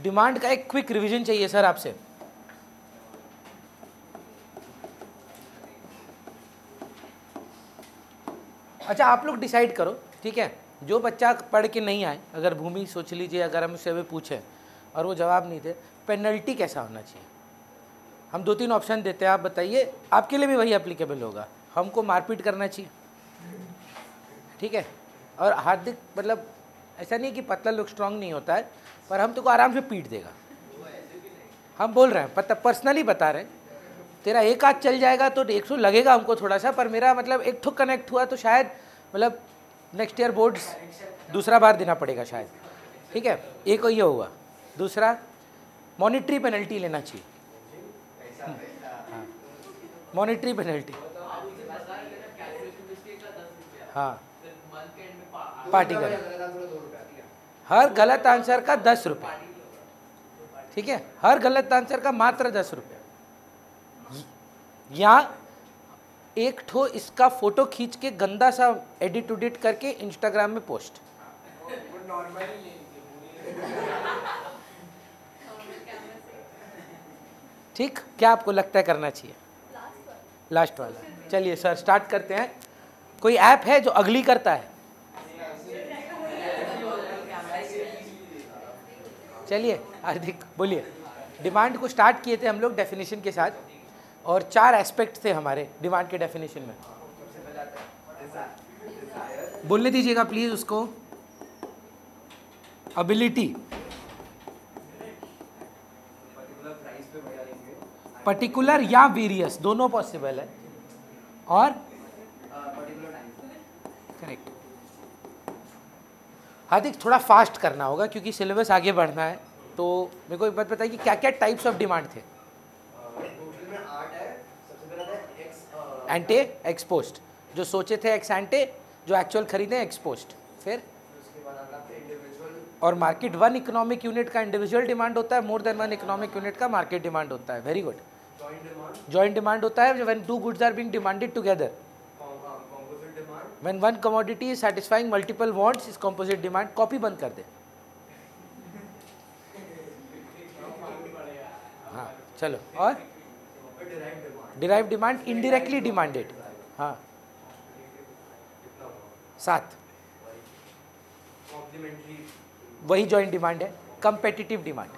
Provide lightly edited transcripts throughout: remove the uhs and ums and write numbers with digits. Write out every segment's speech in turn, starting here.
Demand का एक quick revision चाहिए सर आपसे। अच्छा आप लोग डिसाइड करो, ठीक है, जो बच्चा पढ़ के नहीं आए, अगर भूमि सोच लीजिए, अगर हम उससे भी पूछे और वो जवाब नहीं दे, पेनल्टी कैसा होना चाहिए? हम 2-3 ऑप्शन देते हैं, आप बताइए, आपके लिए भी वही एप्लीकेबल होगा। हमको मारपीट करना चाहिए, ठीक है, और हार्दिक मतलब ऐसा नहीं कि पतला लोग स्ट्रांग नहीं होता है, पर हम तुमको आराम से पीट देगा। हम बोल रहे हैं, पता पर्सनली बता रहे हैं, तेरा एक हाथ चल जाएगा तो 100 लगेगा हमको थोड़ा सा, पर मेरा मतलब एक ठुक कनेक्ट हुआ तो शायद मतलब नेक्स्ट ईयर बोर्ड्स दूसरा बार देना पड़ेगा शायद, ठीक है, एक ये हुआ। दूसरा, मॉनिटरी पेनल्टी लेना चाहिए। हाँ, मॉनिटरी पेनल्टी, हाँ, पार्टी कर, हर गलत आंसर का 10 रुपये, ठीक है, हर गलत आंसर का मात्र 10 रुपये, या एक ठो इसका फोटो खींच के गंदा सा एडिट उडिट करके इंस्टाग्राम में पोस्ट। ठीक, क्या आपको लगता है करना चाहिए? लास्ट वाला। चलिए सर स्टार्ट करते हैं। कोई ऐप है जो अगली करता है? चलिए हार्दिक बोलिए। डिमांड को स्टार्ट किए थे हम लोग डेफिनेशन के साथ, और 4 एस्पेक्ट थे हमारे डिमांड के डेफिनेशन में। बोलने दीजिएगा प्लीज उसको। एबिलिटी, पर्टिकुलर या वेरियस, दोनों पॉसिबल है, और करेक्ट। हार्दिक थोड़ा फास्ट करना होगा क्योंकि सिलेबस आगे बढ़ना है, तो मेरे को एक बात बताइए कि क्या क्या टाइप्स ऑफ डिमांड थे? एंटे, एक्सपोस्ट, जो सोचे थे एक्स एंटे, जो एक्चुअल खरीदे एक्सपोस्ट, फिर और मार्केट 1 इकोनॉमिक यूनिट का इंडिविजुअल डिमांड होता है, मोर देन 1 इकोनॉमिक यूनिट का मार्केट डिमांड होता है। Very good. जॉइंट डिमांड होता है when 2 goods are being demanded together. When 1 commodity is satisfying multiple wants is composite demand. Copy बंद कर दे। हाँ चलो, और डिराइव डिमांड, इनडायरेक्टली डिमांडेड, हाँ 7, वही जॉइंट डिमांड है। Competitive demand.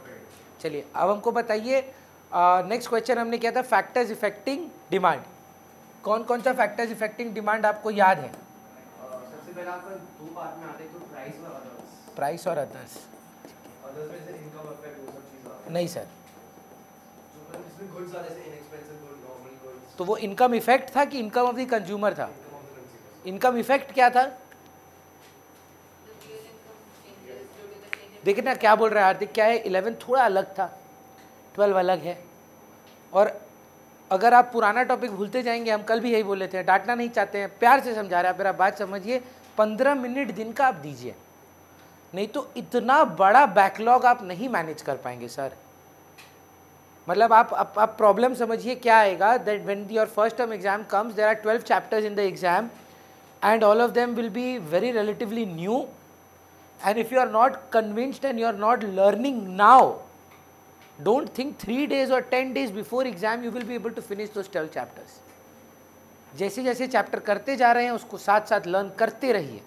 चलिए अब हमको बताइए, नेक्स्ट क्वेश्चन हमने किया था फैक्टर्स इफेक्टिंग डिमांड। कौन कौन सा फैक्टर्स इफेक्टिंग डिमांड आपको याद है? सबसे पहले आपको 2 पार्ट में आते हैं, तो प्राइस और अदर्स। प्राइस और अदर्स, अदर्स में से इनकम इफेक्ट वो सब चीज़ नहीं सर, जो इसमें गुड्स आते हैं, इनएक्सपेंसिव गुड, नॉर्मल गुड्स। तो वो इनकम इफेक्ट था कि इनकम ऑफ द कंज्यूमर था? इनकम इफेक्ट क्या था? देखिए ना क्या बोल रहा है हार्दिक, क्या है 11 थोड़ा अलग था, 12 अलग है। और अगर आप पुराना टॉपिक भूलते जाएंगे, हम कल भी यही बोले थे, डांटना नहीं चाहते हैं, प्यार से समझा रहे हैं, मेरा बात समझिए। 15 मिनट दिन का आप दीजिए, नहीं तो इतना बड़ा बैकलॉग आप नहीं मैनेज कर पाएंगे सर। मतलब आप प्रॉब्लम समझिए क्या आएगा, that when your first term exam comes, there are 12 chapters in the exam and all of them will be very relatively new, and if you are not convinced and you are not learning now, don't think 3 days or 10 days before exam you will be able to finish those 12 chapters. जैसे जैसे chapter करते जा रहे हैं उसको साथ साथ learn करते रहिए।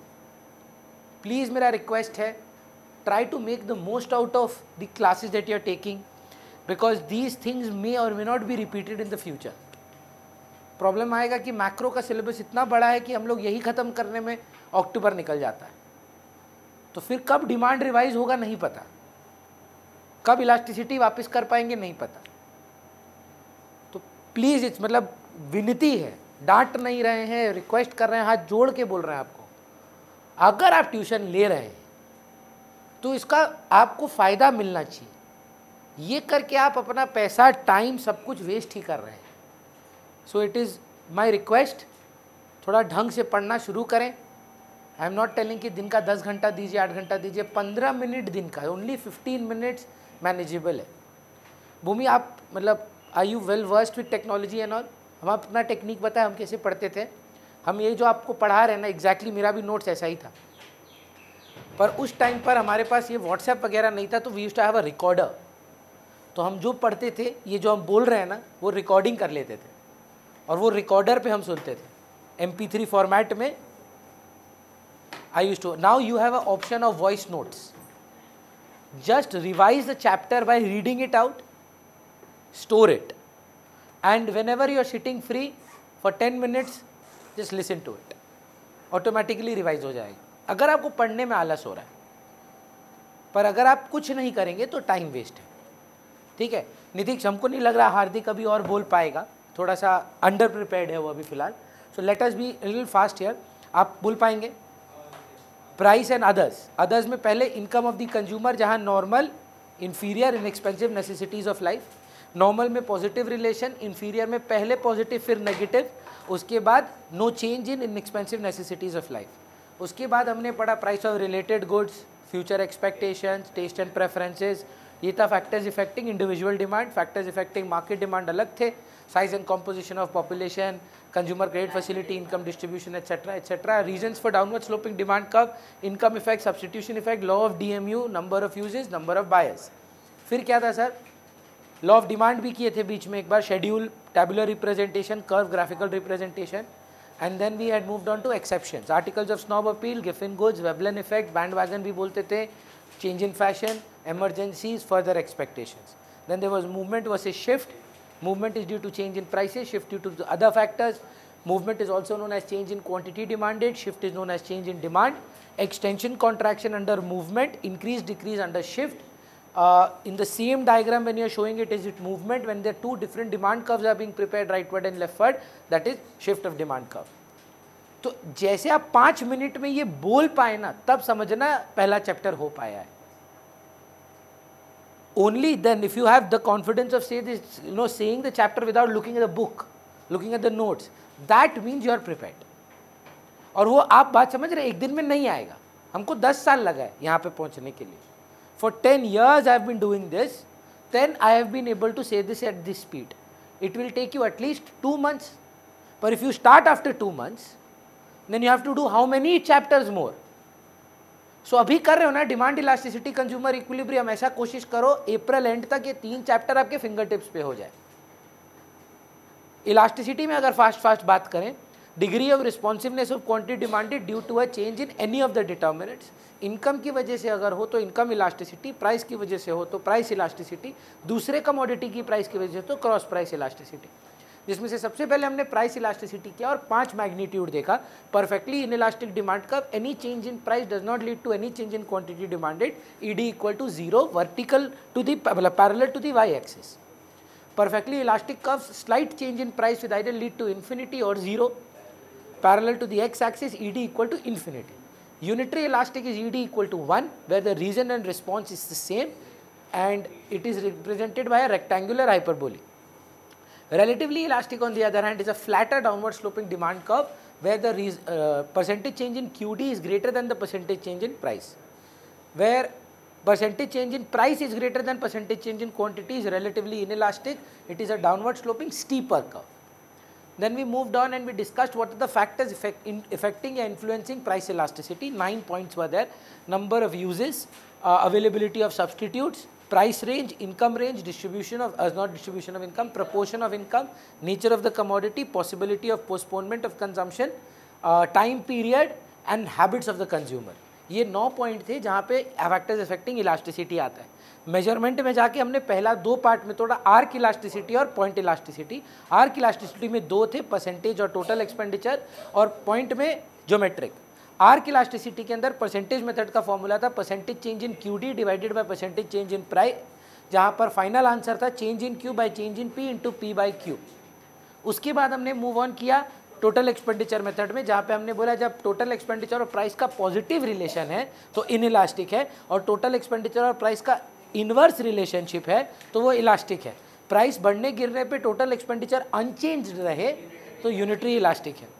प्लीज़ मेरा रिक्वेस्ट है, try to make the most out of the classes that you are taking, because these things may or may not be repeated in the future. Problem आएगा कि मैक्रो का सिलेबस इतना बड़ा है कि हम लोग यही ख़त्म करने में अक्टूबर निकल जाता है, तो फिर कब डिमांड रिवाइज होगा नहीं पता, कब इलास्टिसिटी वापस कर पाएंगे नहीं पता। तो प्लीज़ इट्स मतलब विनती है, डांट नहीं रहे हैं, रिक्वेस्ट कर रहे हैं, हाथ जोड़ के बोल रहे हैं आपको, अगर आप ट्यूशन ले रहे हैं तो इसका आपको फ़ायदा मिलना चाहिए। ये करके आप अपना पैसा, टाइम सब कुछ वेस्ट ही कर रहे हैं। So it is my request, थोड़ा ढंग से पढ़ना शुरू करें। आई एम नॉट टेलिंग कि दिन का 10 घंटा दीजिए, 8 घंटा दीजिए, 15 मिनट दिन का, ओनली 15 मिनट्स मैनेजेबल है। भूमि आप मतलब are you well versed with technology and all? हम अपना टेक्निक बताएं, हम कैसे पढ़ते थे। हम ये जो आपको पढ़ा रहे हैं ना, एग्जैक्टली मेरा भी नोट्स ऐसा ही था। पर उस टाइम पर हमारे पास ये व्हाट्सएप वगैरह नहीं था, तो we used to have a recorder. तो हम जो पढ़ते थे, ये जो हम बोल रहे हैं ना, वो रिकॉर्डिंग कर लेते थे और वो रिकॉर्डर पे हम सुनते थे MP3 फॉर्मेट में। I used to, now you have a option of voice notes. Just revise the chapter by reading it out, store it, and whenever you are sitting free for 10 minutes just listen to it, automatically revise हो जाएगा। अगर आपको पढ़ने में आलस हो रहा है, पर अगर आप कुछ नहीं करेंगे तो टाइम वेस्ट है। ठीक है नितीश, हमको नहीं लग रहा हार्दिक अभी और बोल पाएगा, थोड़ा सा अंडर प्रिपेयर्ड है वो अभी फिलहाल। So let us be little fast here. आप बोल पाएंगे? Price and others. अदर्स में पहले इनकम ऑफ द कंज्यूमर, जहाँ normal, inferior, inexpensive necessities of life. Normal में पॉजिटिव रिलेशन, इन्फीरियर में पहले पॉजिटिव फिर नेगेटिव, उसके बाद no change in inexpensive necessities of life. उसके बाद हमने पढ़ा price of related goods, future expectations, taste and preferences. ये था factors affecting individual demand. Factors affecting market demand अलग थे, size and composition of population, consumer credit facility, income distribution etcetera etcetera. Reasons for downward sloping demand curve, income effect, substitution effect, law of DMU, number of uses, number of buyers. फिर क्या था sir? Law of demand भी किए थे बीच में एक बार, schedule, tabular representation, curve, graphical representation, and then we had moved on to exceptions, articles of snob appeal, Giffen goods, Veblen effect, bandwagon भी बोलते थे, change in fashion, emergencies, further expectations. Then there was movement versus shift. Movement is due to change in prices, shift due to the other factors. Movement is also known as change in quantity demanded, shift is known as change in demand. Extension, contraction under movement, increase, decrease under shift. In the same diagram when you are showing it, is it movement? When there are two different demand curves are being prepared, rightward and leftward, that is shift of demand curve. तो जैसे आप 5 minute में ये बोल पाए ना, तब समझना पहला चैप्टर हो पाया है। Only then if you have the confidence of say this, saying the chapter without looking at the book, looking at the notes, that means you are prepared. और वो आप बात समझ रहे, एक दिन में नहीं आएगा। हमको 10 साल लगा है यहाँ पे पहुँचने के लिए। For 10 years I have been doing this, then I have been able to say this at this speed. It will take you at least 2 months, पर if you start after 2 months, then you have to do how many chapters more? So अभी कर रहे हो ना demand elasticity, consumer equilibrium, ऐसा कोशिश करो अप्रैल and तक ये 3 चैप्टर आपके फिंगर टिप्स पे हो जाए। इलास्टिसिटी में अगर फास्ट बात करें, degree of responsiveness of quantity demanded due to a change in any of the determinants. Income की वजह से अगर हो तो इनकम इलास्टिसिटी, प्राइस की वजह से हो तो प्राइस इलास्टिसिटी, दूसरे कमोडिटी की प्राइस की वजह से तो क्रॉस प्राइस इलास्टिसिटी। जिसमें से सबसे पहले हमने प्राइस इलास्टिसिटी किया और 5 मैग्नीट्यूड देखा। Perfectly inelastic demand curve, any change in price does not lead to any change in quantity demanded, ED equal to 0, vertical to the parallel to the Y axis. Perfectly elastic curve, slight change in price with either lead to infinity और 0, parallel to the X axis, ED equal to infinity. Unitary elastic is ED equal to 1, where the reason and response is the same and it is represented by a rectangular hyperbolic. Relatively elastic on the other hand is a flatter downward sloping demand curve where the percentage change in QD is greater than the percentage change in price. Where percentage change in price is greater than percentage change in quantity is relatively inelastic. It is a downward sloping steeper curve. Then we moved on and we discussed what are the factors affecting and influencing price elasticity. 9 points were there. Number of uses, availability of substitutes, price range, income range, distribution of not distribution of income, proportion of income, nature of the commodity, possibility of postponement of consumption, time period and habits of the consumer. ये 9 point थे जहाँ पे factors affecting elasticity आता है। Measurement में जाके हमने पहला 2 पार्ट में तोड़ा, आर्क इलास्टिसिटी और पॉइंट इलास्टिसिटी। आर्क इलास्टिसिटी में 2 थे, परसेंटेज और टोटल एक्सपेंडिचर, और पॉइंट में ज्योमेट्रिक। आर्क इलास्टिसिटी के अंदर परसेंटेज मेथड का फॉर्मूला था percentage change in QD divided by percentage change in price, जहाँ पर फाइनल आंसर था change in Q by change in P into P by Q। उसके बाद हमने मूव ऑन किया टोटल एक्सपेंडिचर मेथड में, जहाँ पे हमने बोला जब टोटल एक्सपेंडिचर और प्राइस का पॉजिटिव रिलेशन है तो इनइलास्टिक है, और टोटल एक्सपेंडिचर और प्राइस का इन्वर्स रिलेशनशिप है तो वो इलास्टिक है। प्राइस बढ़ने गिरने पे टोटल एक्सपेंडिचर अनचेंज्ड रहे तो यूनिटरी इलास्टिक है।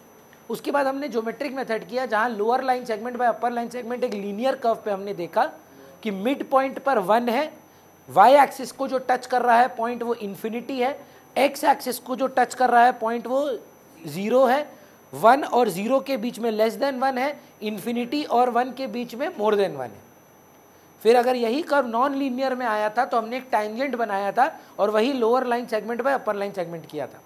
उसके बाद हमने ज्योमेट्रिक मेथड किया, जहाँ lower line segment by upper line segment एक लीनियर कर्व पे हमने देखा कि मिड पॉइंट पर 1 है, Y एक्सिस को जो टच कर रहा है पॉइंट वो इन्फिनिटी है, X एक्सिस को जो टच कर रहा है पॉइंट वो 0 है, 1 और 0 के बीच में लेस देन 1 है, इन्फिनिटी और 1 के बीच में मोर देन 1 है। फिर अगर यही कर्व नॉन लीनियर में आया था तो हमने एक टैंजेंट बनाया था और वही lower line segment by upper line segment किया था।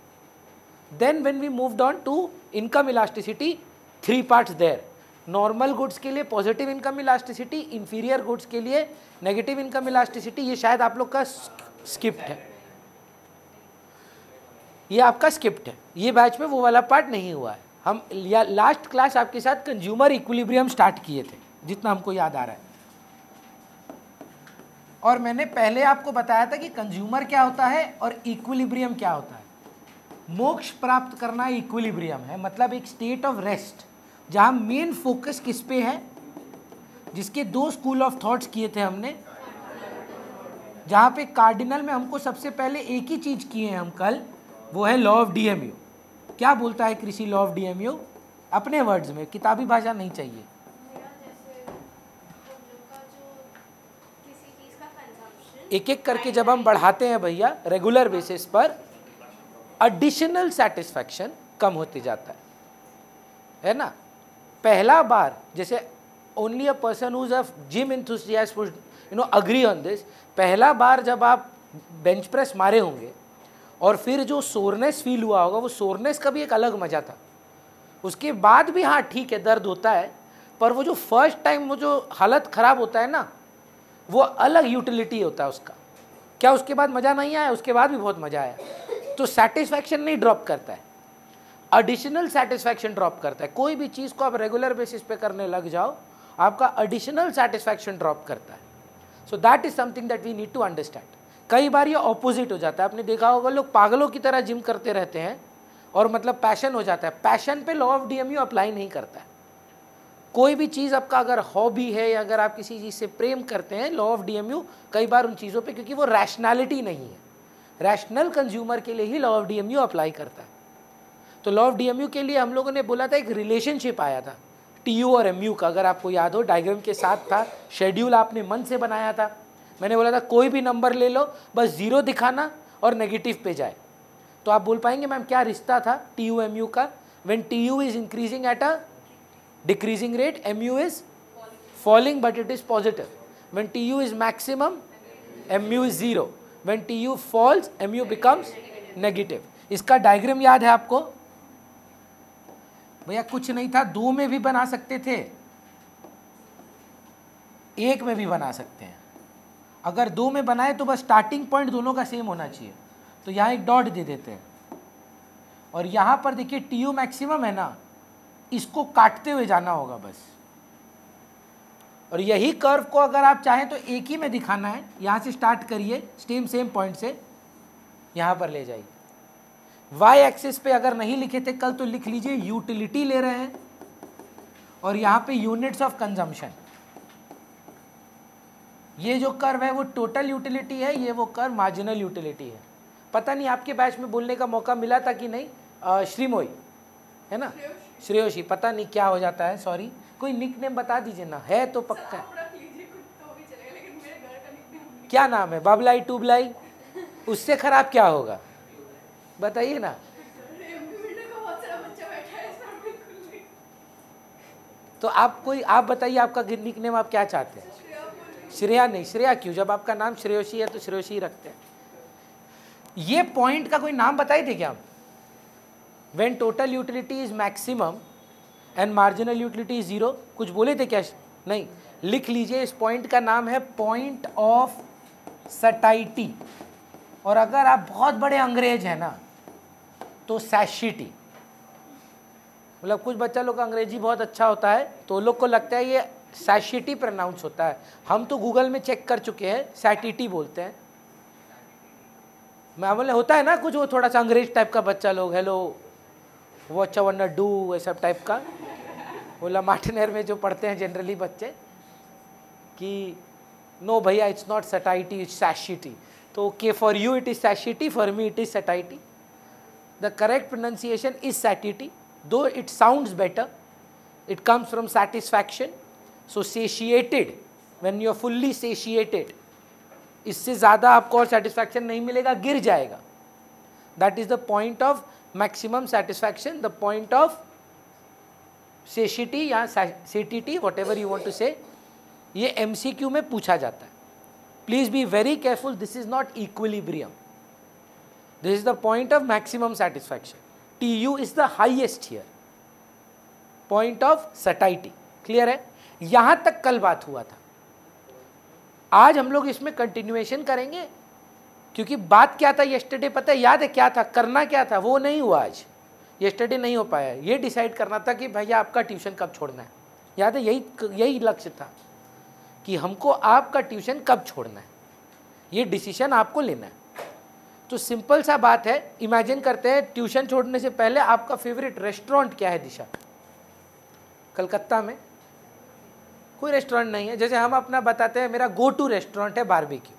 Then when we moved on to income elasticity, 3 parts there. Normal goods के लिए positive income elasticity, inferior goods के लिए नेगेटिव इनकम इलास्टिसिटी। ये शायद आप लोग का स्किप्ट है, ये आपका स्किप्ट है, ये बैच में वो वाला पार्ट नहीं हुआ है। हम लास्ट क्लास आपके साथ कंज्यूमर इक्विलिब्रियम स्टार्ट किए थे, जितना हमको याद आ रहा है। और मैंने पहले आपको बताया था कि कंज्यूमर क्या होता है और इक्विलिब्रियम क्या होता है। मोक्ष प्राप्त करना इक्विलिब्रियम है, मतलब एक स्टेट ऑफ रेस्ट जहां मेन फोकस किस पे है, जिसके 2 स्कूल ऑफ थॉट्स किए थे हमने, जहां पे कार्डिनल में हमको सबसे पहले एक ही चीज किए हैं हम कल, वो है लॉ ऑफ डीएमयू। क्या बोलता है कृषि लॉ ऑफ डीएमयू? अपने वर्ड्स में, किताबी भाषा नहीं चाहिए। एक एक करके जब हम बढ़ाते हैं भैया रेगुलर बेसिस पर, एडिशनल सेटिस्फैक्शन कम होते जाता है ना। पहला बार, जैसे only a person who is a gym enthusiast would agree on this, पहला बार जब आप बेंच प्रेस मारे होंगे और फिर जो सोरनेस फील हुआ होगा, वो सोरनेस का भी एक अलग मजा था। उसके बाद भी हाँ ठीक है दर्द होता है, पर वो जो फर्स्ट टाइम वो जो हालत खराब होता है ना, वो अलग यूटिलिटी होता है उसका। क्या उसके बाद मज़ा नहीं आया? उसके बाद भी बहुत मज़ा आया। तो सेटिस्फैक्शन नहीं ड्रॉप करता है, एडिशनल सेटिस्फैक्शन ड्रॉप करता है। कोई भी चीज़ को आप रेगुलर बेसिस पे करने लग जाओ, आपका एडिशनल सेटिस्फैक्शन ड्रॉप करता है। So that is something that we need to understand. कई बार ये ऑपोजिट हो जाता है, आपने देखा होगा लोग पागलों की तरह जिम करते रहते हैं और मतलब पैशन हो जाता है। पैशन पे लॉ ऑफ डीएमयू अप्लाई नहीं करता है। कोई भी चीज़ आपका अगर हॉबी है या अगर आप किसी चीज़ से प्रेम करते हैं, लॉ ऑफ डीएमयू कई बार उन चीज़ों पे, क्योंकि वो रैशनैलिटी नहीं है, रैशनल कंज्यूमर के लिए ही लॉ ऑफ डीएमयू अप्लाई करता है। तो लॉ ऑफ डीएमयू के लिए हम लोगों ने बोला था एक रिलेशनशिप आया था टीयू और एमयू का, अगर आपको याद हो डायग्राम के साथ था, शेड्यूल आपने मन से बनाया था। मैंने बोला था कोई भी नंबर ले लो, बस 0 दिखाना और नेगेटिव पे जाए। तो आप बोल पाएंगे मैम क्या रिश्ता था टीयू एमयू का? When TU is increasing at a decreasing rate, MU is falling but it is positive. When TU is maximum, MU is 0। When TU falls, MU becomes negative. इसका डायग्राम याद है आपको? भैया कुछ नहीं था, 2 में भी बना सकते थे, 1 में भी बना सकते हैं। अगर 2 में बनाए तो बस स्टार्टिंग पॉइंट दोनों का सेम होना चाहिए। तो यहाँ एक डॉट दे देते हैं और यहाँ पर देखिए टीयू मैक्सिमम है ना, इसको काटते हुए जाना होगा बस। और यही कर्व को अगर आप चाहें तो एक ही में दिखाना है, यहाँ से स्टार्ट करिए सेम पॉइंट से यहाँ पर ले जाइए। वाई एक्सिस पे अगर नहीं लिखे थे कल तो लिख लीजिए, यूटिलिटी ले रहे हैं और यहाँ पे यूनिट्स ऑफ कंजम्पशन। ये जो कर्व है वो टोटल यूटिलिटी है, ये वो कर्व मार्जिनल यूटिलिटी है। पता नहीं आपके बैच में बोलने का मौका मिला था कि नहीं, श्रीमोई है ना, श्रेयोशी, पता नहीं क्या हो जाता है, सॉरी। कोई निक नेम बता दीजिए ना, है तो पक्का है। क्या नाम है? बाबलाई टूबलाई? उससे खराब क्या होगा बताइए ना। तो आप बताइए आपका निक नेम आप क्या चाहते हैं? श्रेया नहीं, श्रेया क्यों? जब आपका नाम श्रेयोशी है तो श्रेयोशी रखते हैं। ये पॉइंट का कोई नाम बताई थे क्या? When total utility is maximum and marginal utility is 0, कुछ बोले थे क्या? नहीं, लिख लीजिए। इस पॉइंट का नाम है पॉइंट ऑफ सटाइटी, और अगर आप बहुत बड़े अंग्रेज हैं ना तो सैशिटी। मतलब कुछ बच्चा लोग का अंग्रेजी बहुत अच्छा होता है तो लोग को लगता है ये सैशिटी प्रोनाउंस होता है। हम तो गूगल में चेक कर चुके हैं, सैटिटी बोलते हैं। मैं बोले होता है ना कुछ वो थोड़ा सा अंग्रेज टाइप का बच्चा लोग, हेलो वो अच्छा वरना डू, ये सब टाइप का। वो लमाटनेर में जो पढ़ते हैं जनरली बच्चे कि नो भैया it's not satiety, it's satiety. तो okay, for you it is satiety, for me it is satiety. The correct pronunciation is satiety, though it sounds better, it comes from satisfaction. So satiated, when you are fully satiated, इससे ज़्यादा आपको और satisfaction नहीं मिलेगा, गिर जाएगा। That is the point of maximum satisfaction, the point of satiety या satiety, whatever you want to say, ये MCQ में पूछा जाता है. Please be very careful, this is not equilibrium, this is the point of maximum satisfaction. TU is the highest here, point of satiety. Clear है? यहां तक कल बात हुआ था. आज हम लोग इसमें कंटिन्यूएशन करेंगे, क्योंकि बात क्या था येस्टरडे पता है, याद है क्या था, करना क्या था, वो नहीं हुआ आज. येस्टरडे नहीं हो पाया. ये डिसाइड करना था कि भैया आपका ट्यूशन कब छोड़ना है. याद है? यही लक्ष्य था कि हमको आपका ट्यूशन कब छोड़ना है, ये डिसीजन आपको लेना है. तो सिंपल सा बात है, इमेजिन करते हैं ट्यूशन छोड़ने से पहले आपका फेवरेट रेस्टोरेंट क्या है दिशा? कलकत्ता में कोई रेस्टोरेंट नहीं है. जैसे हम अपना बताते हैं मेरा गो टू रेस्टोरेंट है बारबेक्यू,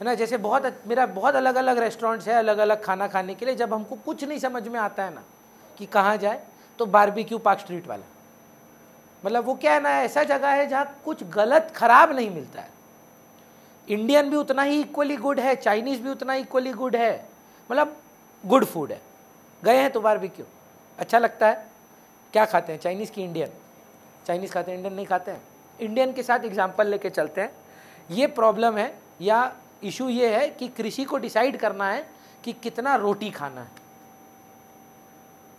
है ना. जैसे मेरा बहुत अलग अलग रेस्टोरेंट्स है अलग अलग खाना खाने के लिए. जब हमको कुछ नहीं समझ में आता है ना कि कहाँ जाए, तो बारबेक्यू पार्क स्ट्रीट वाला, मतलब वो क्या है ना, ऐसा जगह है जहाँ कुछ गलत खराब नहीं मिलता है. इंडियन भी उतना ही इक्वली गुड है, चाइनीज़ भी उतना इक्वली गुड है, मतलब गुड फूड है. गए हैं तो बारबेक्यू अच्छा लगता है. क्या खाते हैं, चाइनीज़ की इंडियन? चाइनीज़ खाते हैं, इंडियन नहीं खाते हैं. इंडियन के साथ एग्जाम्पल लेके चलते हैं. ये प्रॉब्लम है या इशू ये है कि कृषि को डिसाइड करना है कि कितना रोटी खाना है.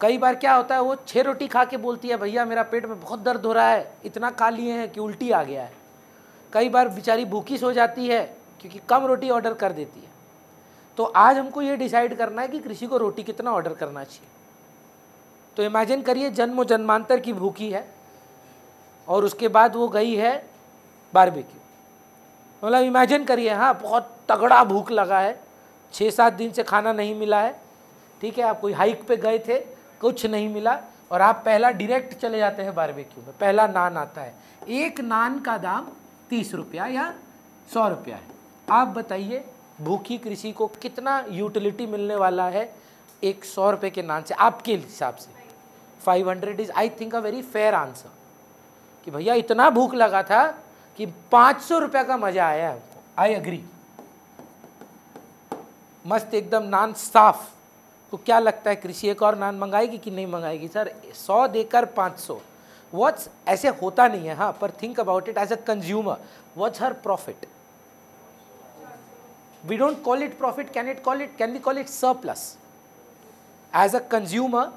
कई बार क्या होता है, वो 6 रोटी खा के बोलती है भैया मेरा पेट में बहुत दर्द हो रहा है, इतना खा लिए हैं कि उल्टी आ गया है. कई बार बेचारी भूखी सो जाती है क्योंकि कम रोटी ऑर्डर कर देती है. तो आज हमको ये डिसाइड करना है कि कृषि को रोटी कितना ऑर्डर करना चाहिए. तो इमेजिन करिए जन्मों जन्मांतर की भूखी है और उसके बाद वो गई है बारबेक्यू. मतलब इमेजिन करिए, हाँ बहुत तगड़ा भूख लगा है, 6-7 दिन से खाना नहीं मिला है, ठीक है, आप कोई हाइक पे गए थे, कुछ नहीं मिला, और आप पहला डायरेक्ट चले जाते हैं बारबेक्यू में. पहला नान आता है, एक नान का दाम 30 रुपया या 100 रुपया है. आप बताइए भूखी कृषि को कितना यूटिलिटी मिलने वाला है एक 100 रुपये के नान से आपके हिसाब से? 500 is I think a very fair answer, कि भैया इतना भूख लगा था कि 500 रुपये का मज़ा आया हमको. I agree. मस्त एकदम नान साफ. तो क्या लगता है कृषि एक और नान मंगाएगी कि नहीं मंगाएगी? सर 100 देकर 500, व्हाट्स, ऐसे होता नहीं है. हाँ, पर think about it as a consumer, what's her profit? We don't call it profit, can we call it surplus? As a consumer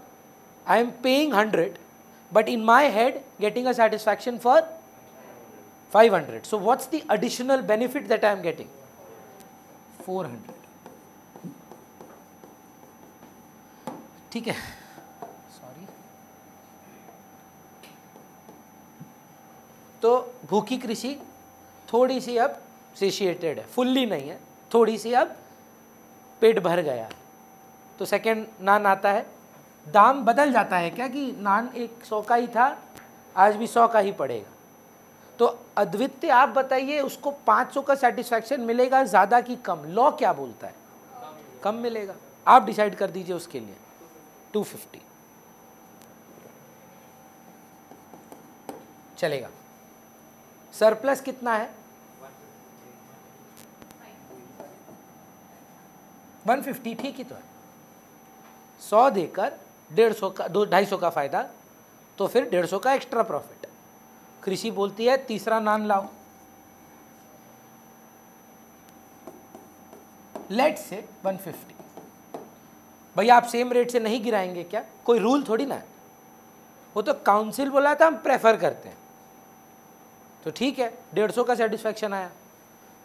I am paying 100, but in my head getting a satisfaction for 500. So what's the additional benefit that I am getting? 400. ठीक है, sorry. तो भूखी कृषि थोड़ी सी अब satiated है, fully नहीं है, थोड़ी सी अब पेट भर गया. तो सेकंड नान आता है. दाम बदल जाता है क्या, कि नान 100 का ही था, आज भी 100 का ही पड़ेगा? तो अद्वितीय आप बताइए, उसको 500 का सेटिस्फैक्शन मिलेगा ज़्यादा कि कम? लॉ क्या बोलता है? कम मिलेगा. आप डिसाइड कर दीजिए उसके लिए. 250 चलेगा. सरप्लस कितना है? 150. ठीक ही तो है. 100 देकर 150 का 250 का फ़ायदा, तो फिर 150 का एक्स्ट्रा प्रॉफिट. कृषि बोलती है तीसरा नान लाओ. Let's say 150. भैया आप सेम रेट से नहीं गिराएंगे क्या? कोई रूल थोड़ी ना है, वो तो काउंसिल बोला था हम प्रेफर करते हैं. तो ठीक है, 150 का सेटिस्फैक्शन आया,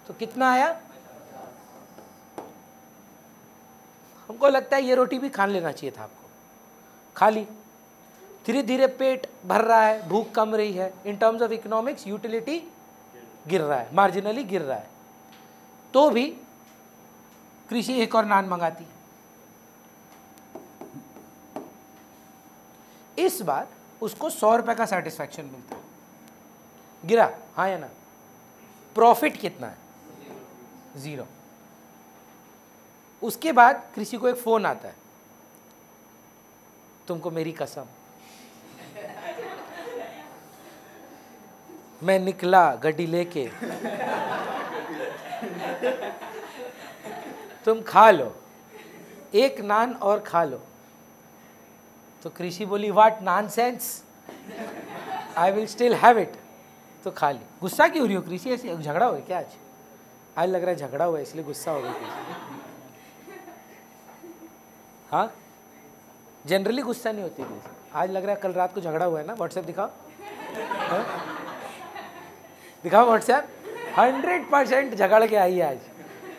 तो कितना आया? हमको लगता है ये रोटी भी खा लेना चाहिए था आपको. खा ली. धीरे धीरे पेट भर रहा है, भूख कम रही है. In terms of economics utility गिर रहा है, मार्जिनली गिर रहा है. तो भी कृषि एक और नान मंगाती है. इस बार उसको 100 रुपये का सेटिस्फैक्शन मिलता है. गिरा, हाँ या ना? प्रॉफिट कितना है? 0. उसके बाद कृषि को एक फ़ोन आता है, तुमको मेरी कसम, मैं निकला गड्डी लेके, तुम खा लो, एक नान और खा लो. तो कृषि बोली what nonsense, I will still have it. तो खा ली। गुस्सा क्यों हो रही हो कृषि? ऐसे झगड़ा हो गया क्या आज? आज लग रहा है झगड़ा हुआ है इसलिए गुस्सा हो गया कृषि। हाँ, जनरली गुस्सा नहीं होती कृषि, आज लग रहा है कल रात को झगड़ा हुआ है ना। व्हाट्सएप दिखाओ, दिखाओ व्हाट्सएप। 100% झगड़ के आई है आज,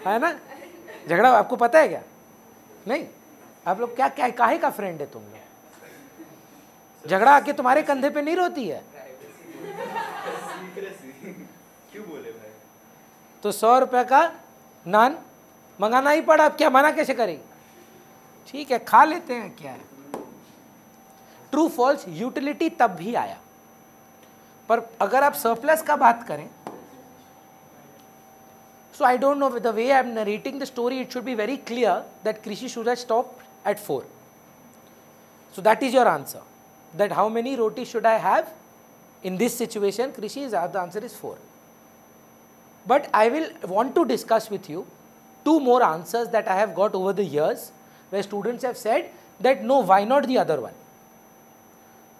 है ना? झगड़ा आपको पता है क्या? नहीं, आप लोग क्या क्या काहे का फ्रेंड है तुम लोग? झगड़ा आके तुम्हारे कंधे पे नहीं रोती है। क्यों बोले भाई? तो 100 रुपये का नान मंगाना ही पड़ा, अब क्या मना कैसे करेगी? ठीक है, खा लेते हैं, क्या है। ट्रू फॉल्स यूटिलिटी तब भी आया, पर अगर आप सरप्लस का बात करें, so I don't know, with the way I am narrating the story, it should be very clear that Krishi should have stopped at 4. So that is your answer, that how many rotis should I have in this situation? Krishi, the answer is 4. But I will want to discuss with you 2 more answers that I have got over the years, where students have said that no, why not the other one?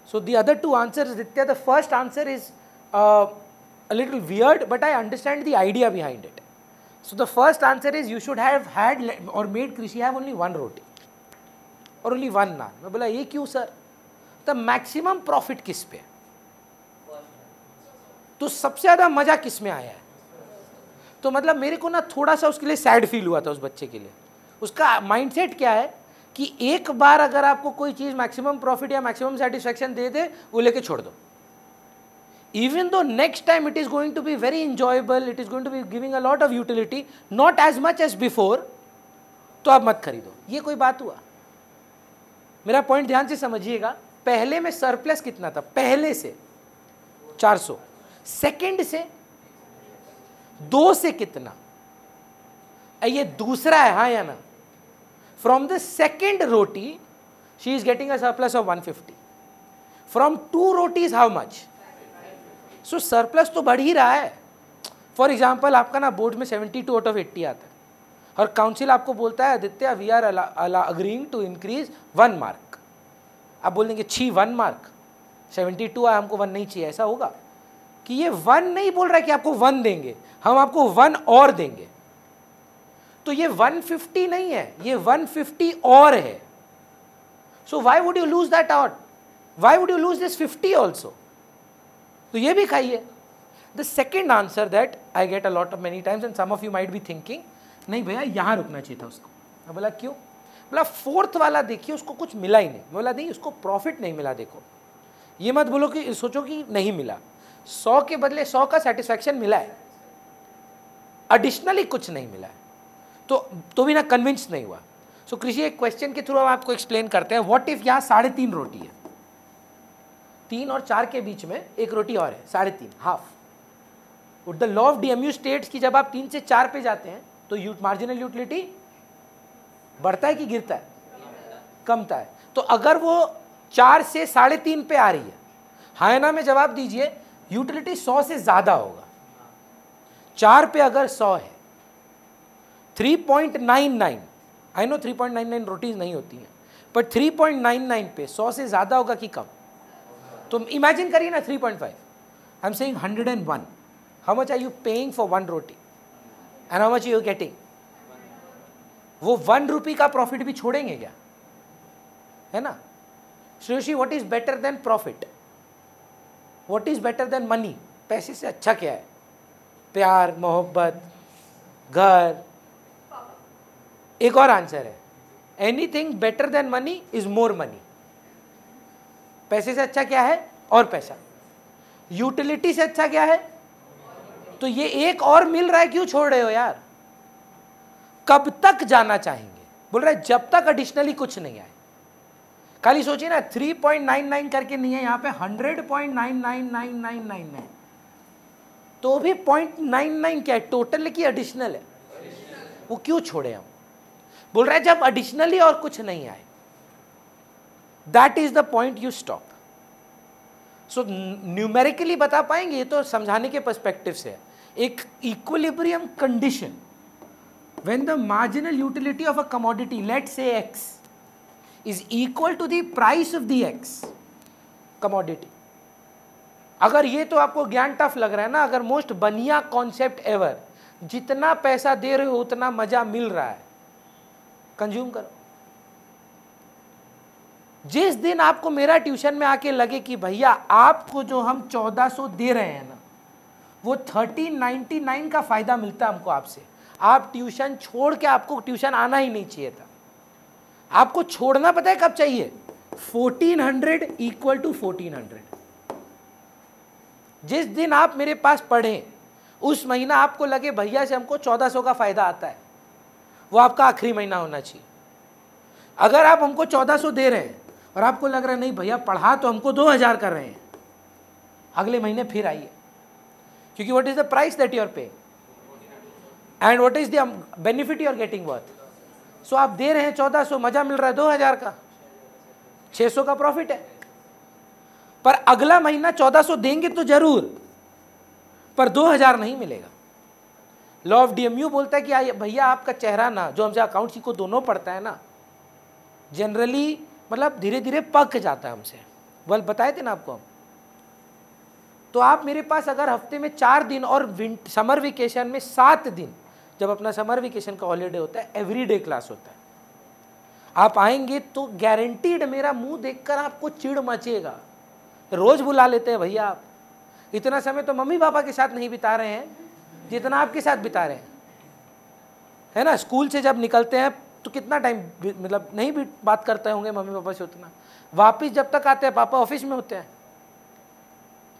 So the other 2 answers, Ditya, the first answer is a little weird, but I understand the idea behind it. So the first answer is you should have had or made Krishi have only 1 roti or only 1 naan. मैं बोला ये क्यों sir? तो maximum profit किस पे? तो सबसे ज़्यादा मज़ा किस में आया है? तो मतलब मेरे को ना थोड़ा सा उसके लिए सैड फील हुआ था उस बच्चे के लिए। उसका माइंडसेट क्या है कि एक बार अगर आपको कोई चीज़ मैक्सिमम प्रॉफिट या मैक्सिमम सेटिस्फैक्शन दे दे, वो लेके छोड़ दो। Even though next time it is going to be very enjoyable, it is going to be giving a lot of utility, not as much as before, तो आप मत खरीदो। ये कोई बात हुआ? मेरा पॉइंट ध्यान से समझिएगा। पहले में सरप्लस कितना था? पहले से 400, सेकंड से 2 से कितना? ये दूसरा है, हाँ या ना? From the second roti, she is getting a surplus of 150. From 2 rotis, how much? So surplus तो बढ़ ही रहा है। फॉर एग्जाम्पल, आपका ना बोर्ड में 72 आउट ऑफ 80 आता है और काउंसिल आपको बोलता है Aditya we are agreeing to increase 1 mark. आप बोल देंगे 1 मार्क, 72 आया, हमको 1 नहीं चाहिए। ऐसा होगा कि ये 1 नहीं बोल रहा है कि आपको 1 देंगे, हम आपको 1 और देंगे। तो ये 150 नहीं है, ये 150 और है। So why would you lose that out? Why would you lose this 50 also? तो ये भी खाइए। The second answer that I get a lot of many times and some of you might be thinking, नहीं भैया यहाँ रुकना चाहिए था उसको। मैं बोला क्यों? बोला 4th वाला देखिए उसको कुछ मिला ही नहीं। मैं बोला नहीं, उसको प्रॉफिट नहीं मिला। देखो, ये मत बोलो कि सोचो कि नहीं मिला, 100 के बदले 100 का सेटिस्फैक्शन मिला है, एडिशनली कुछ नहीं मिला है, तो भी ना कन्विंस नहीं हुआ। सो कृषि, एक क्वेश्चन के थ्रू हम आपको एक्सप्लेन करते हैं। व्हाट इफ यहाँ 3.5 रोटी है, 3 और 4 के बीच में 1 रोटी और है, 3.5, half. The law of DMU states कि जब आप 3 से 4 पे जाते हैं तो मार्जिनल यूटिलिटी बढ़ता है कि गिरता है? कमता है। तो अगर वो 4 से 3.5 पे आ रही है, हाँ ना में जवाब दीजिए, यूटिलिटी 100 से ज़्यादा होगा। 4 पे अगर 100 है, 3.99, आई नो 3.99 रोटीज नहीं होती हैं, पर 3.99 पे 100 से ज़्यादा होगा कि कम? तो इमेजिन करिए ना 3.5, I am saying 101, how much are you paying for 1 roti and how much you getting? वो 1 रुपी का प्रॉफिट भी छोड़ेंगे क्या? है ना? Shreyoshi, what is better than profit? What is better than money? पैसे से अच्छा क्या है? प्यार, मोहब्बत, घर। एक और आंसर है, anything better than money is more money. पैसे से अच्छा क्या है? और पैसा। यूटिलिटी से अच्छा क्या है? तो ये एक और मिल रहा है, क्यों छोड़ रहे हो यार? कब तक जाना चाहेंगे? बोल रहे जब तक एडिशनली कुछ नहीं आए। खाली सोचिए ना, 3.99 करके नहीं है, यहाँ पे 100.999999, तो भी 0.99 क्या है? टोटल है कि एडिशनल है? वो क्यों छोड़े हम? बोल रहे जब एडिशनली और कुछ नहीं आए। That is the point, you stop. So numerically बता पाएंगे? ये तो समझाने के पर्सपेक्टिव से है। एक equilibrium condition, when the marginal utility of a commodity, let's say x, is equal to the price of the x commodity, अगर ये तो आपको ज्ञान टफ लग रहा है ना, अगर मोस्ट बढ़िया कॉन्सेप्ट एवर, जितना पैसा दे रहे हो उतना मजा मिल रहा है, कंज्यूम करो। जिस दिन आपको मेरा ट्यूशन में आके लगे कि भैया आपको जो हम 1400 दे रहे हैं ना, वो 1399 का फायदा मिलता है हमको आपसे, आप ट्यूशन छोड़ के, आपको ट्यूशन आना ही नहीं चाहिए था। आपको छोड़ना पता है कब चाहिए? 1400 इक्वल टू 1400। जिस दिन आप मेरे पास पढ़ें, उस महीना आपको लगे भैया से हमको 1400 का फायदा आता है, वो आपका आखिरी महीना होना चाहिए। अगर आप हमको 1400 दे रहे हैं और आपको लग रहा है नहीं भैया पढ़ा तो हमको 2000 कर रहे हैं, अगले महीने फिर आइए, क्योंकि what is the price that you are paying and what is the benefit you are getting worth. So आप दे रहे हैं 1400, मजा मिल रहा है 2000 का, 600 का प्रॉफिट है। पर अगला महीना 1400 देंगे तो जरूर, पर 2000 नहीं मिलेगा। लॉ ऑफ डीएमयू बोलता है कि भैया आपका चेहरा ना, जो हमसे अकाउंट सीखो दोनों पढ़ता है ना, जनरली मतलब धीरे धीरे पक जाता है हमसे, बल बताए थे ना आपको हम। तो आप मेरे पास अगर हफ्ते में 4 दिन और समर वेकेशन में 7 दिन, जब अपना समर वेकेशन का हॉलीडे होता है, एवरीडे क्लास होता है, आप आएंगे तो गारंटीड मेरा मुंह देखकर आपको चिढ़ मचेगा। रोज बुला लेते हैं भैया आप, इतना समय तो मम्मी पापा के साथ नहीं बिता रहे हैं जितना आपके साथ बिता रहे हैं, है ना। स्कूल से जब निकलते हैं तो कितना टाइम मतलब नहीं भी बात करते होंगे मम्मी पापा से उतना, वापिस जब तक आते हैं पापा ऑफिस में होते हैं,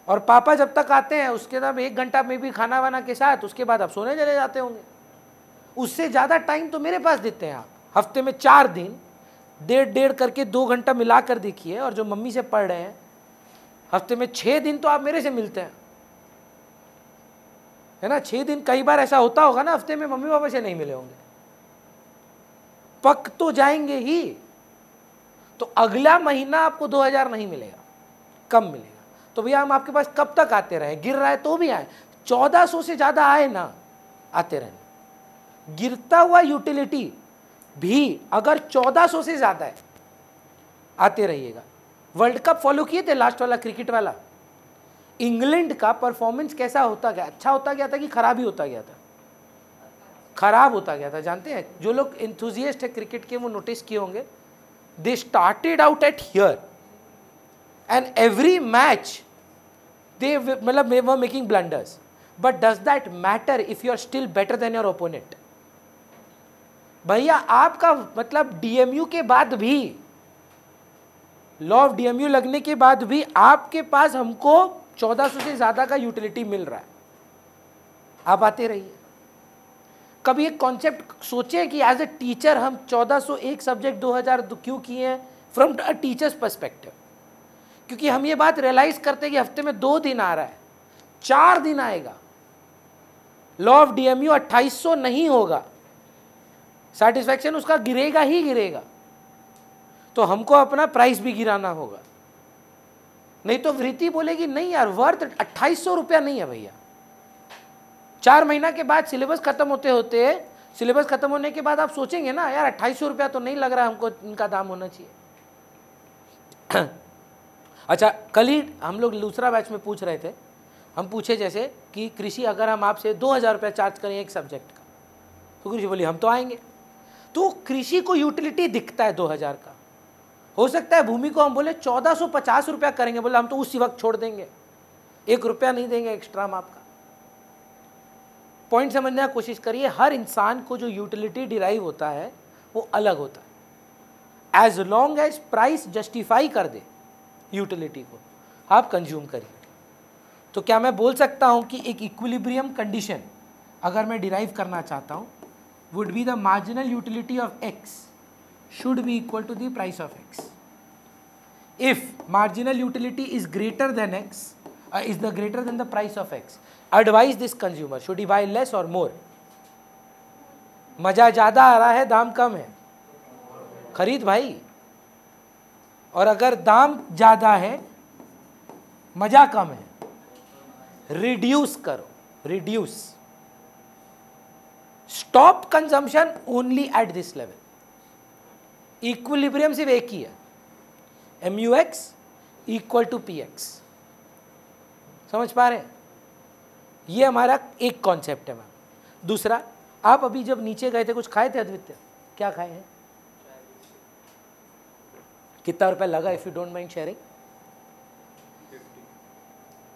और पापा जब तक आते हैं उसके बाद 1 घंटा में भी खाना वाना के साथ, उसके बाद आप सोने चले जाते होंगे। उससे ज़्यादा टाइम तो मेरे पास देते हैं आप। हफ्ते में 4 दिन 1.5 करके 2 घंटा मिला कर देखिए, और जो मम्मी से पढ़ रहे हैं हफ्ते में 6 दिन तो आप मेरे से मिलते हैं, है ना। 6 दिन कई बार ऐसा होता होगा ना हफ्ते में मम्मी पापा से नहीं मिले होंगे, पक तो जाएंगे ही। तो अगला महीना आपको 2000 नहीं मिलेगा, कम मिलेगा। तो भैया हम आपके पास कब तक आते रहे? गिर रहा है तो भी आए, 1400 से ज्यादा आए ना, आते रहना। गिरता हुआ यूटिलिटी भी अगर 1400 से ज्यादा है, आते रहिएगा। वर्ल्ड कप फॉलो किए थे लास्ट वाला, क्रिकेट वाला? इंग्लैंड का परफॉर्मेंस कैसा होता गया? अच्छा होता गया था कि खराब ही होता गया था? खराब होता गया था। जानते हैं जो लोग एंथुजियास्ट है क्रिकेट के, वो नोटिस किए होंगे, they started out at here and every match they मतलब were making blunders, but does that matter if you are still better than your opponent? भैया आपका मतलब डीएमयू के बाद भी, लॉ ऑफ डीएमयू लगने के बाद भी आपके पास हमको 1400 से ज्यादा का यूटिलिटी मिल रहा है, आप आते रहिए। कभी एक कॉन्सेप्ट सोचे कि एज ए टीचर हम 1400 एक सब्जेक्ट 2000 क्यों किए हैं? फ्रॉम अ टीचर्स पर्सपेक्टिव, क्योंकि हम ये बात रियलाइज करते हैं कि हफ्ते में 2 दिन आ रहा है, 4 दिन आएगा, लॉ ऑफ डीएमयू 2800 नहीं होगा, सेटिस्फैक्शन उसका गिरेगा ही गिरेगा। तो हमको अपना प्राइस भी गिराना होगा, नहीं तो वृत्ति बोलेगी नहीं यार वर्थ 2800 रुपया नहीं है भैया। 4 महीना के बाद सिलेबस खत्म सिलेबस खत्म होने के बाद आप सोचेंगे ना यार 2800 रुपया तो नहीं लग रहा हमको इनका दाम होना चाहिए। अच्छा, कल ही हम लोग दूसरा बैच में पूछ रहे थे, हम पूछे जैसे कि कृषि अगर हम आपसे 2000 रुपया चार्ज करें एक सब्जेक्ट का, तो कृषि बोली हम तो आएंगे। तो कृषि को यूटिलिटी दिखता है 2000 का। हो सकता है भूमि को हम बोले 1450 रुपया करेंगे, बोले हम तो उसी वक्त छोड़ देंगे, 1 रुपया नहीं देंगे एक्स्ट्रा हम आपका। पॉइंट समझने की कोशिश करिए, हर इंसान को जो यूटिलिटी डिराइव होता है वो अलग होता है। As long as price justify कर दे यूटिलिटी को, आप कंज्यूम करिए। तो क्या मैं बोल सकता हूं कि एक इक्विलिब्रियम कंडीशन अगर मैं डिराइव करना चाहता हूं, would be the marginal utility of x should be equal to the price of x. If marginal utility is greater than x, is the greater than the price of x, advise this consumer should he buy less or more? मजा ज़्यादा आ रहा है, दाम कम है, खरीद भाई। और अगर दाम ज़्यादा है मजा कम है, रिड्यूस करो, reduce. Stop consumption only at this level. Equilibrium सिर्फ एक ही है, MUX इक्वल टू PX। समझ पा रहे हैं? ये हमारा एक कॉन्सेप्ट है मैम। दूसरा, आप अभी जब नीचे गए थे कुछ खाए थे अद्वितीय? क्या खाए हैं? कितना रुपया लगा if you don't mind sharing?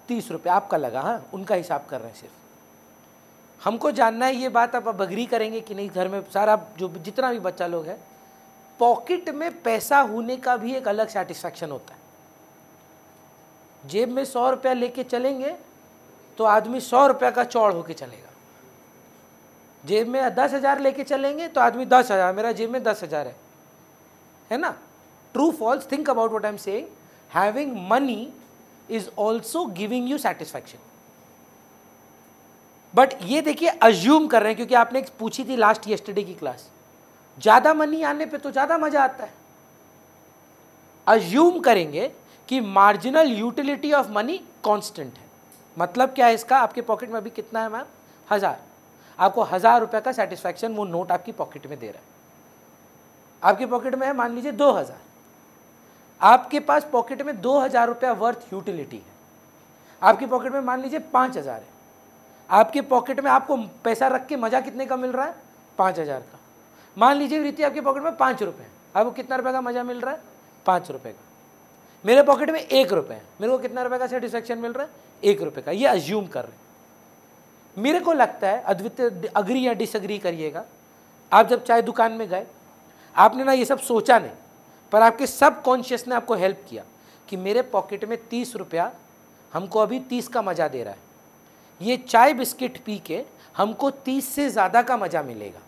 30 रुपये आपका लगा। हाँ, उनका हिसाब कर रहे हैं सिर्फ। हमको जानना है ये बात, आप अग्री करेंगे कि नहीं? घर में सारा जो जितना भी बच्चा लोग है, पॉकेट में पैसा होने का भी एक अलग सेटिस्फैक्शन होता है। जेब में 100 रुपया लेके चलेंगे तो आदमी 100 रुपया का चौड़ होके चलेगा। जेब में 10,000 लेके चलेंगे तो आदमी 10,000, मेरा जेब में 10,000 है ना? True false? Think about what I am saying. Having money is also giving you satisfaction. But ये देखिए, अज्यूम कर रहे हैं, क्योंकि आपने पूछी थी लास्ट यस्टरडे की क्लास, ज्यादा मनी आने पे तो ज्यादा मजा आता है। अज्यूम करेंगे कि marginal utility of money constant है। मतलब क्या है इसका? आपके पॉकेट में अभी कितना है मैम? 1000। आपको 1000 रुपये का सेटिस्फैक्शन वो नोट आपकी पॉकेट में दे रहा है। आपके पॉकेट में है मान लीजिए 2000। आपके पास पॉकेट में 2000 रुपया वर्थ यूटिलिटी है। आपके पॉकेट में मान लीजिए 5000 है। आपके पॉकेट में आपको पैसा रख के मजा कितने का मिल रहा है? 5000 का। मान लीजिए रीति आपके पॉकेट में 5 रुपये है, आपको कितना रुपए का मजा मिल रहा है? 5 रुपये का। मेरे पॉकेट में 1 रुपये है, मेरे को कितना रुपए का सेटिस्फैक्शन मिल रहा है? 1 रुपये का। ये अज्यूम कर रहे हैं। मेरे को लगता है, अद्वितीय अग्री या डिसअग्री करिएगा, आप जब चाय दुकान में गए, आपने ना ये सब सोचा नहीं, पर आपके सब कॉन्शियस ने आपको हेल्प किया कि मेरे पॉकेट में 30 रुपया हमको अभी 30 का मजा दे रहा है, ये चाय बिस्किट पी के हमको 30 से ज़्यादा का मज़ा मिलेगा।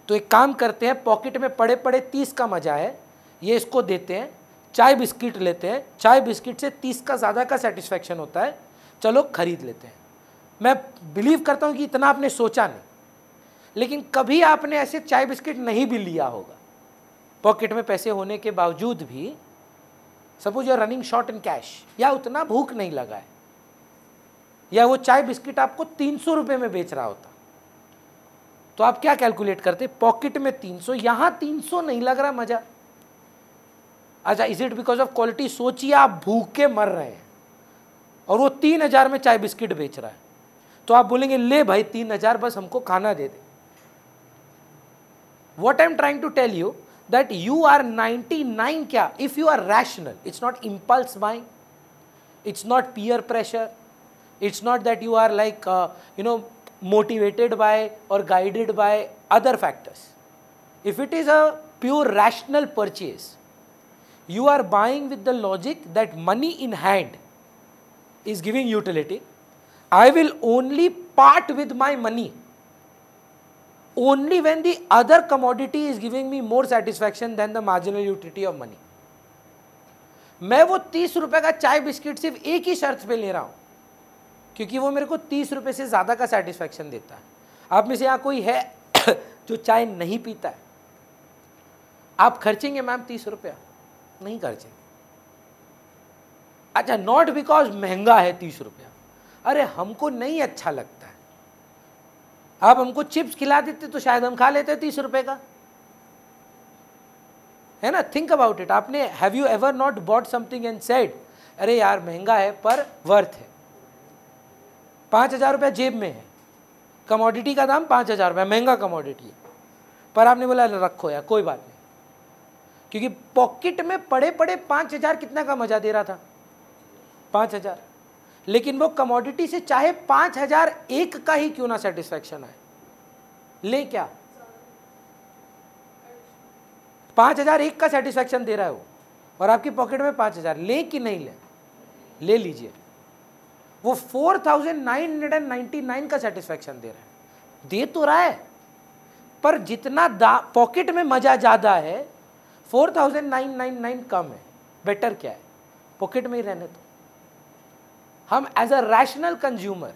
तो एक काम करते हैं, पॉकेट में पड़े पड़े 30 का मज़ा है, ये इसको देते हैं, चाय बिस्किट लेते हैं, चाय बिस्किट से 30 का ज़्यादा का सेटिस्फैक्शन होता है, चलो खरीद लेते हैं। मैं बिलीव करता हूँ कि इतना आपने सोचा नहीं, लेकिन कभी आपने ऐसे चाय बिस्किट नहीं भी लिया होगा पॉकेट में पैसे होने के बावजूद भी। Suppose you are running short in cash, या उतना भूख नहीं लगा है, या वो चाय बिस्किट आपको 300 रुपये में बेच रहा होता, तो आप क्या कैलकुलेट करते? पॉकेट में 300, यहां 300 नहीं लग रहा मजा। अच्छा, is it because of quality? सोचिए आप भूखे मर रहे हैं और वो 3000 में चाय बिस्किट बेच रहा है, तो आप बोलेंगे ले भाई 3000 बस हमको खाना दे दे। What I am trying to tell you that you are 99 क्या, if you are rational, it's not impulse buying, it's not peer pressure, it's not that you are like motivated by or guided by other factors. If it is a pure rational purchase, you are buying with the logic that money in hand is giving utility. I will only part with my money only when the other commodity is giving me more satisfaction than the marginal utility of money. मैं वो 30 रुपए का चाय biscuit सिर्फ एक ही शर्त पे ले रहा हूं, क्योंकि वो मेरे को 30 रुपये से ज़्यादा का सेटिस्फैक्शन देता है। आप में से यहाँ कोई है जो चाय नहीं पीता है? आप खर्चेंगे मैम 30 रुपया? नहीं खर्चेंगे। अच्छा, नॉट बिकॉज महंगा है 30 रुपया, अरे हमको नहीं अच्छा लगता है। आप हमको चिप्स खिला देते तो शायद हम खा लेते 30 रुपये का, है ना? Think about it. आपने have you ever not bought something and said अरे यार महंगा है पर वर्थ है? 5000 रुपया जेब में है, कमोडिटी का दाम 5000 रुपया, महंगा कमोडिटी है, पर आपने बोला रखो यार कोई बात नहीं, क्योंकि पॉकेट में पड़े पड़े 5000 कितना का मजा दे रहा था? 5000। लेकिन वो कमोडिटी से चाहे 5001 का ही क्यों ना सेटिस्फैक्शन आए, ले क्या 5001 का सेटिस्फैक्शन दे रहा है वो, और आपकी पॉकेट में 5000, ले कि नहीं ले? ले लीजिए। वो 4999 का सेटिस्फैक्शन दे रहा है, दे तो रहा है, पर जितना पॉकेट में मजा ज्यादा है 4999 कम है। बेटर क्या है? पॉकेट में ही रहने दो। हम एज अ रैशनल कंज्यूमर